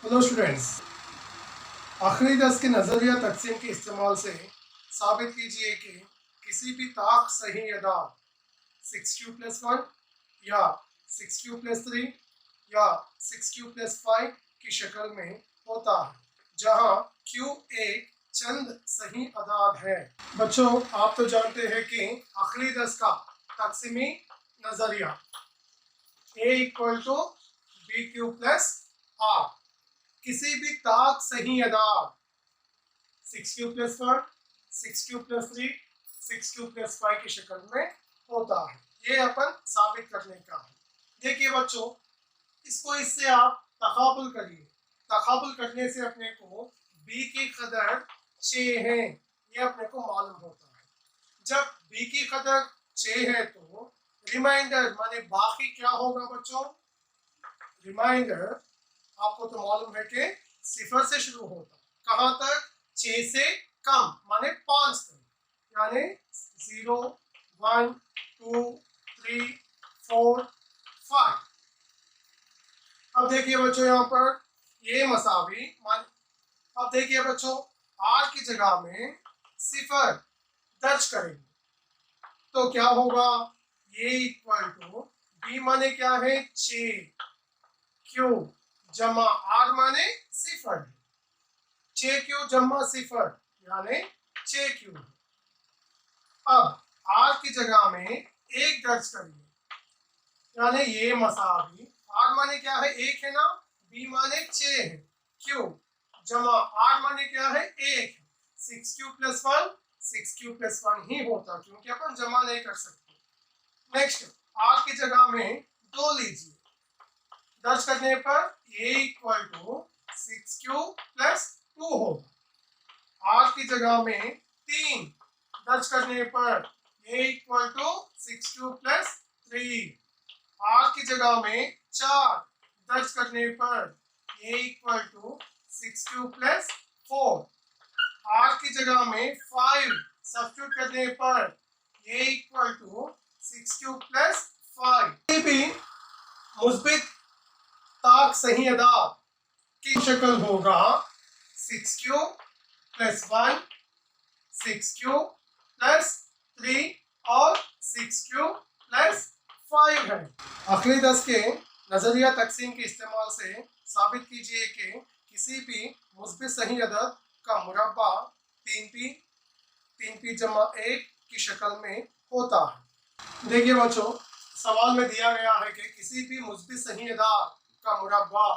Hello students, आखिरी दस के नज़रिया तकसीम के इस्तेमाल से साबित कीजिए कि किसी भी ताक सही अदा 6q+1 या 6q+3 या 6q+5 की शक्ल में होता है, जहां q एक चंद सही अदाद है। बच्चों, आप तो जानते हैं कि आखिरी दस का तकसीमी नज़रिया a=bq+r किसी भी ताक सही अदाद 6q+1, 6q+3, 6q+5 की शक्ल में होता है। ये अपन साबित करने का है। देखिए बच्चों, इससे आप तकाबुल करिए। तकाबुल करने से अपने को b की कदर 6 है, ये अपने को मालूम होता है। जब b की कदर 6 है तो रिमाइंडर माने बाकी क्या होगा बच्चों? रिमाइंडर आपको तो मालूम है कि 0 से शुरू होता, कहां तक? 6 से कम माने 5 तक, यानी 0, 1, 2, 3, 4, 5। अब देखिए बच्चों, यहाँ पर ये मसावी मान, अब देखिए बच्चों, r की जगह में 0 दर्ज करेंगे तो क्या होगा? ये इक्वल टू b माने क्या है? 6, q जमा r माने 0 है। 6q जमा 0 यानी 6q। अब r की जगह में 1 दर्ज करिए, यानी ये मसावी r माने क्या है? 1 है ना, b माने 6 है, q जमा r माने क्या है? 1 है। 6q+1 6q+1 ही होता, क्योंकि अपन जमा नहीं कर सकते। नेक्स्ट, r की जगह में 2 लीजिए, दर्ज करने पर a इक्वल टू 6q+2 होगा। r की जगह में 3 दर्ज करने पर a equal to 6q+3। r की जगह में 4 दर्ज करने पर a equal to 6q+4। r की जगह में 5 सब्स्टिट्यूट करने पर a इक्वल टू 6q+5। भी मुस्बित ताक सही अदाद की शक्ल होगा 6q+1, 6q+3 और 6q+5 है। आखिरी दस के नजरिया तकसीम के इस्तेमाल से साबित कीजिए कि किसी भी मुस्बित सही अदद का मुरब्बा 3p जमा 1 की शक्ल में होता है। देखिए बच्चों, सवाल में दिया गया है कि किसी भी मुस्बित सही अदाद का मुरब्बा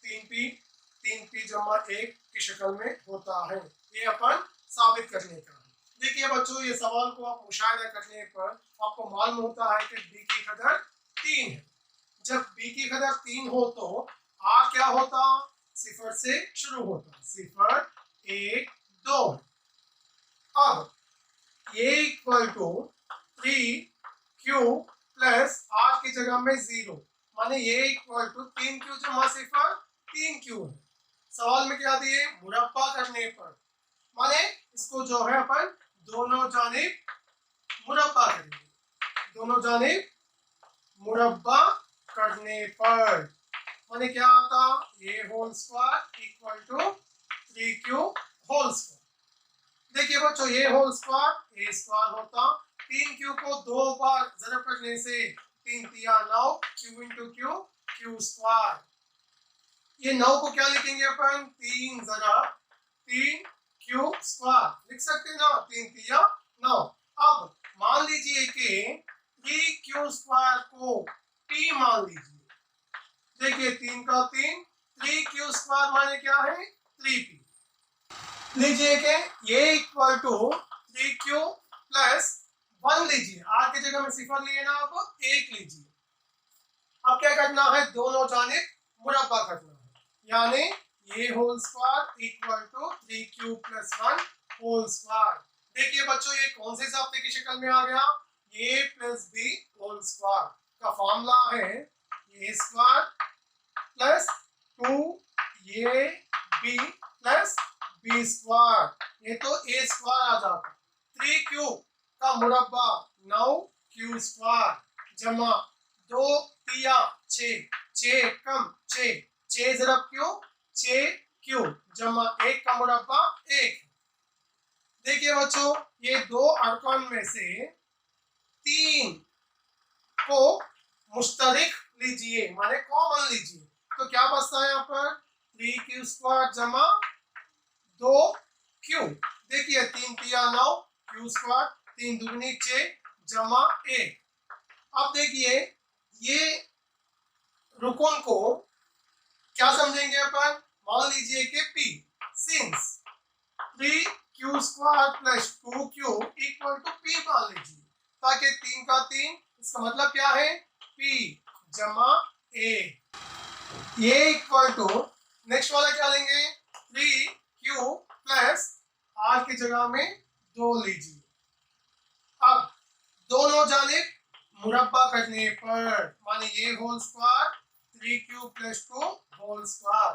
3p जमा 1 की शक्ल में होता है। ये अपन साबित करने का है। देखिए बच्चों, ये सवाल को आप मुशाहिदा करने पर आपको मालूम होता है कि b की कदर 3 है। जब b की कदर 3 हो तो r क्या होता? 0 से शुरू होता, 0, 1, 2। अब ये equal to 3q plus r की जगह में 0, माने ये इक्वल टू 3q जमा 0 3q है। सवाल में क्या दिए? मुरब्बा करने पर, माने इसको जो है अपन दोनों जानिब मुरब्बा करेंगे। दोनों जानिब मुरब्बा करने पर माने क्या आता? a whole square equal to 3q whole square. देखिए बच्चों, ये होल स्क्वायर a स्क्वायर होता, 3q को 2 बार ज़रब करने से 3 तिया 9, q इंटू q स्क्वायर। ये 9 को क्या लिखेंगे अपन? 3 ज़रब 3q स्क्वायर लिख सकते हैं ना, 3 तिया 9। अब मान लीजिए कि 3q स्क्वायर को p मान लीजिए। देखिए 3 का 3, 3q स्क्वायर माने क्या है? 3p। लीजिए कि ये इक्वल टू 3q+1 लीजिए, r की जगह में 0 लिए ना, आप 1 लीजिए। अब क्या करना है? दोनों जानिब मुरब्बा करना है, यानी ये whole square equal to 3q+1 whole square. देखिए बच्चों, ये कौन से ज़ाब्ते की शक्ल में आ गया? a plus b whole square का फॉर्मूला है a square plus 2ab plus b square. ये तो a स्क्वायर आ जाता, 3q का मुरब्बा 9q स्क्वायर जमा 2 तिया 6, 6 कम 6, 6 ज़रब क्यू 6 क्यू जमा 1 का मुरब्बा 1। देखिए बच्चों, ये दो अरकान में से 3 को मुश्तरिक लीजिए, माने कॉमन लीजिए, तो क्या बचता है यहाँ पर 3q² जमा 2q। देखिए 3 तिया 9 q², 3 दुगनी 6 जमा 1। अब देखिए ये रुकन को क्या समझेंगे अपन, मान लीजिए कि p since 3q² plus 2q equal to p मान लीजिए, ताकि 3 का 3, इसका मतलब क्या है p जमा a। ये इक्वल टू नेक्स्ट वाला क्या लेंगे 3q प्लस r की जगह में 2 लीजिए। अब दोनों जानिब मुरब्बा करने पर माने ये whole square 3q plus 2 whole square,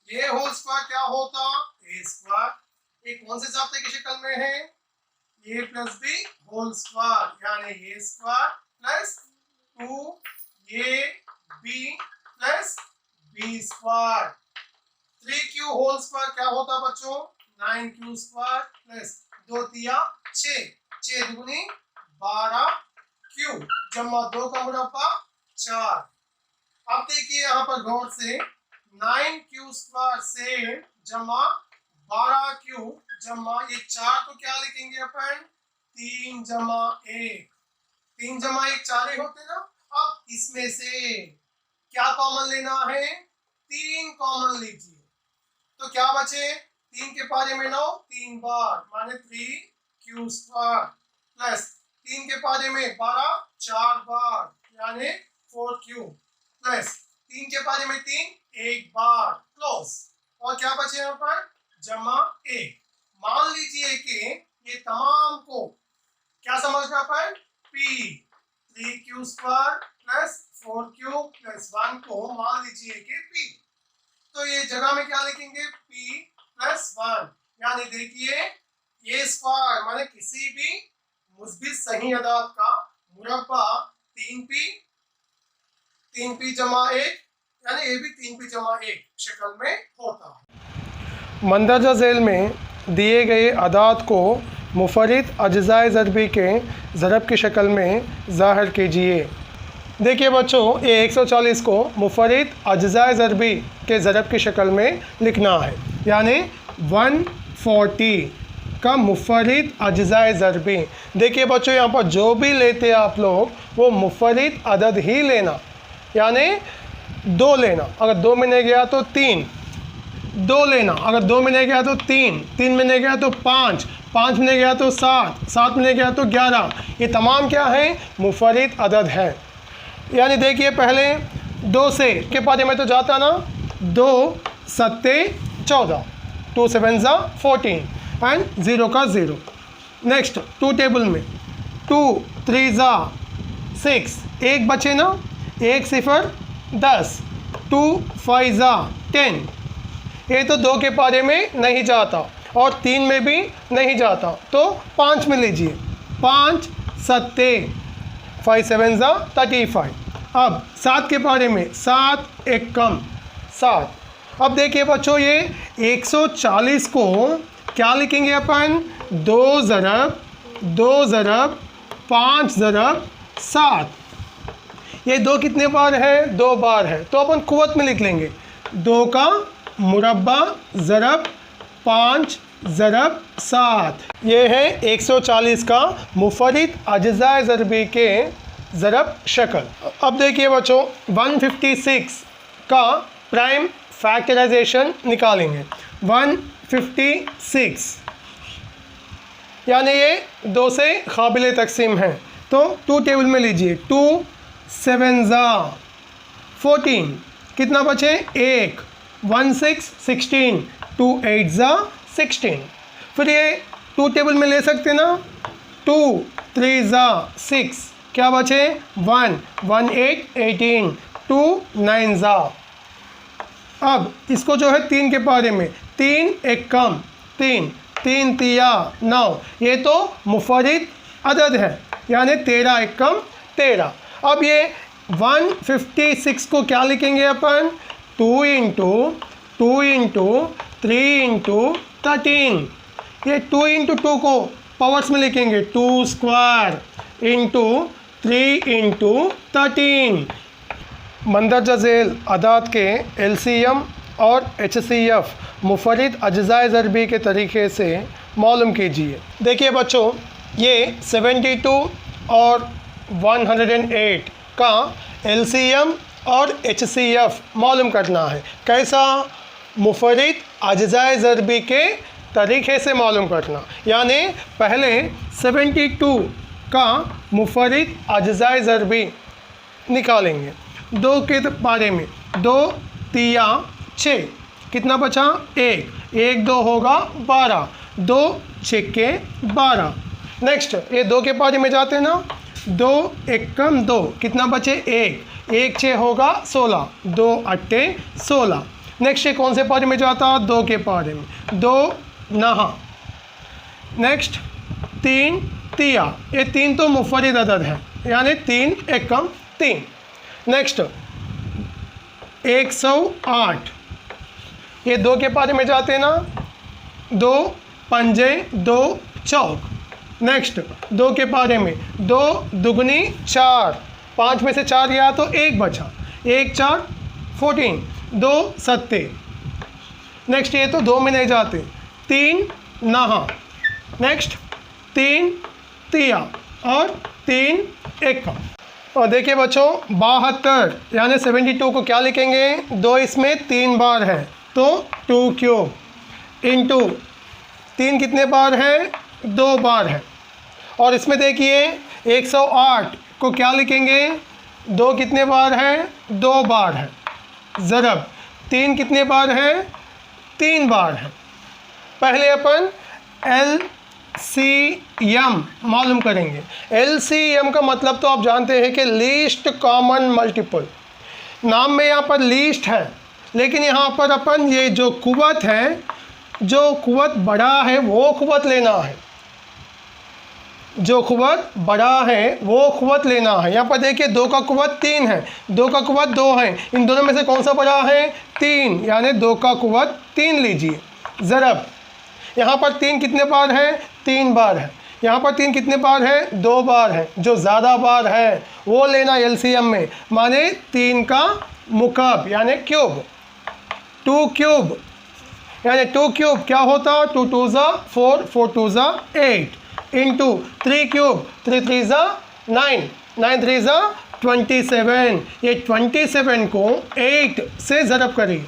ये होल स्क्वायर क्या होता a स्क्वायर। एक कौन से जाब्ते की शक्ल में है a plus b whole square, यानी a square plus 2 a b plus b square. 3q whole square क्या होता बच्चों 9q² प्लस 2 तिया 6, 6 दुगनी 12q जमा 2 का मुरब्बा 4। अब देखिए यहाँ पर गौर से 9q² से जमा 12q जमा ये 4 को क्या लिखेंगे अपन 3 जमा 1, 3 जमा 1 4 ही होते ना। अब इसमें से क्या कॉमन लेना है 3 कॉमन लीजिए, तो क्या बचे 3 के पारे में 9 3 बार माने 3q² प्लस 3 के पारे में 12 4 बार यानी 4q प्लस 3 के पारे में 3 1 बार क्लोज, और क्या बचे यहाँ पर जमा 1। मान लीजिए कि ये तमाम को क्या समझना पर p 3q² plus 4q plus 1 को मान लीजिए कि p, तो ये जगह में क्या लिखेंगे p प्लस 1, यानी देखिए ये स्क्वायर माने किसी भी मुस्बित सही अदाद का मुरब्बा 3p जमा 1 यानी ये भी 3p जमा 1 शक्ल में होता है। मंदरजा झेल में दिए गए अदाद को मुफरिद अज्जाए ज़रबी के ज़रब की शक्ल में ज़ाहिर कीजिए। देखिए बच्चों, ये 140 को मुफरिद अज्जाए ज़रबी के ज़रब की शक्ल में लिखना है, यानी 140 का मुफरिद अज्जाए ज़रबी। देखिए बच्चों, यहाँ पर जो भी लेते हैं आप लोग वो मुफरिद अदद ही लेना, यानी 2 लेना, अगर 2 में नहीं गया तो 3, 2 लेना, अगर 2 में नहीं गया तो 3, 3 में नहीं गया तो 5, 5 में नहीं गया तो 7, 7 में नहीं गया तो 11। ये तमाम क्या है मुफरिद अदद है। यानी देखिए पहले 2 से के पारे में तो जाता ना 2 सत्ते 14, 2 7 14 एंड 0 का 0। नेक्स्ट 2 टेबल में 2 3 6, 1 बचे ना, 1 0 10, 2 5 10। ये तो 2 के पारे में नहीं जाता और 3 में भी नहीं जाता, तो 5 में लीजिए, 5 सत्ते 5 7 35। अब 7 के पारे में 7 एक कम 7। अब देखिए बच्चों, ये 140 को क्या लिखेंगे अपन 2 ज़रब 5 ज़रब 7। ये 2 कितने बार है 2 बार है, तो अपन कुव्वत में लिख लेंगे 2 का मुरब्बा ज़रब 5 ज़रब 7। ये है 140 का मुफरिद अज्जाए ज़रबी के ज़रब शक्ल। अब देखिए बच्चों, 156 का प्राइम फैक्टराइजेशन निकालेंगे। 156 यानी ये 2 से काबिल तकसीम है, तो 2 टेबल में लीजिए, 2 7 14, कितना बचे 1, 1 6 16, 2 8 16। फिर ये 2 टेबल में ले सकते ना, 2 3 6, क्या बचे 1 1 8 18, 2 9 अब इसको जो है 3 के पारे में 3 एक कम 3, 3 तिया 9, ये तो मुफरिद अदद है, यानी 13 एक कम 13। अब ये 156 को क्या लिखेंगे अपन 2 इंटू 3 इंटू 13। ये 2 इंटू 2 को पावर्स में लिखेंगे, 2 स्क्वायर इंटू 3 इंटू 13। मंदरजा झेल अदाद के एलसीएम और एचसीएफ मुफरद अज्ज़ाए ज़रबी के तरीके से मालूम कीजिए। देखिए बच्चों, ये 72 और 108 का एलसीएम और एचसीएफ मालूम करना है। कैसा? मुफरद अज्ज़ाए ज़रबी के तरीके से मालूम करना। यानी पहले 72 का मुफरद अज्ज़ाए ज़रबी निकालेंगे। 2 के बारे में 2 तिया 6, कितना बचा? 1 1 2 होगा 12, 2 6 के 12। नेक्स्ट ये 2 के बारे में जाते हैं ना, 2 1 कम 2, कितना बचे? 1 1 6 होगा 16, 2 8 16। नेक्स्ट ये कौन से पारे में जाता? 2 के पारे में, 2 नहा। नेक्स्ट 3 तिया, ये 3 तो मुफरद अदद है, यानी 3 1 कम 3। नेक्स्ट 108, ये 2 के पारे में जाते हैं ना, 2 पंजे 2 चौक। नेक्स्ट 2 के पारे में 2 दुगनी 4, 5 में से 4 गया तो 1 बचा, 1 4 14, 2 सत्ते। नेक्स्ट ये तो 2 में नहीं जाते, 3 नहा। नेक्स्ट 3 तिया और 3 1 कम। और देखिए बच्चों, 72 यानी 72 को क्या लिखेंगे? 2 इसमें 3 बार है तो 2 क्यूब इंटू 3 कितने बार है? 2 बार है। और इसमें देखिए 108 को क्या लिखेंगे? 2 कितने बार है? 2 बार है। ज़रब 3 कितने बार है? 3 बार है। पहले अपन LCM मालूम करेंगे। LCM का मतलब तो आप जानते हैं कि लीस्ट कॉमन मल्टीपल। नाम में यहाँ पर लीस्ट है, लेकिन यहाँ पर अपन ये जो कुव्वत है, जो कुव्वत बड़ा है वो कुव्वत लेना है, जो कुव्वत बड़ा है वो कुव्वत लेना है। यहाँ पर देखिए 2 का कुव्वत 3 है, 2 का कुव्वत 2 है, इन दोनों में से कौन सा बड़ा है? 3, यानी 2 का कुव्वत 3 लीजिए। ज़रब यहाँ पर 3 कितने बार है? 3 बार है। यहाँ पर 3 कितने बार है? 2 बार है। जो ज़्यादा बार है वो लेना एलसीएम में, माने 3 का मुकाब यानी क्यूब। 2 क्यूब यानी 2 क्यूब क्या होता? 2 2 ज़ा 4, 4 2 ज़ा 8 इंटू 3 क्यूब, 3 3 ज़ा 9, 9 3 ज़ा 27। ये 27 को 8 से ज़रब करिए।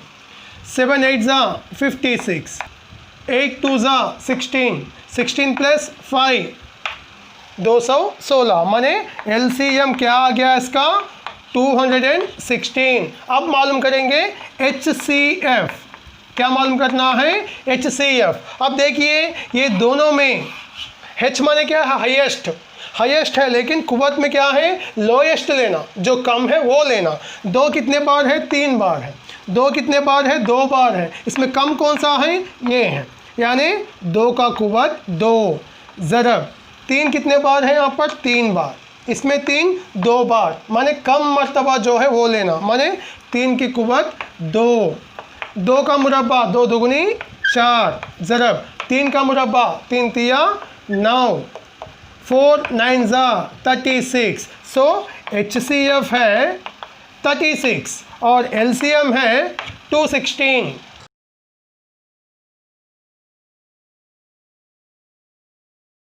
7 8 ज़ा 56, 8 2 ज़ा 16, 16 प्लस 5 216। माने एलसीएम क्या आ गया इसका? 216। अब मालूम करेंगे एचसीएफ। क्या मालूम करना है? एचसीएफ। अब देखिए ये दोनों में एच माने क्या है? हाईएस्ट, हाईएस्ट है, लेकिन कुव्वत में क्या है? लोएस्ट लेना, जो कम है वो लेना। 2 कितने बार है? 3 बार है। 2 कितने बार है? 2 बार है। इसमें कम कौन सा है? ये है, यानी 2 का कुव्वत 2। ज़रब 3 कितने बार है? यहाँ पर 3 बार, इसमें 3 2 बार, माने कम मर्तबा जो है वो लेना, माने 3 की कुव्वत 2। 2 का मुरब्बा 2 दुगनी 4। ज़रब 3 का मुरब्बा 3 तिया 9, 4 9 ज़ा 36। सो एचसीएफ है 36 और एलसीएम है 216।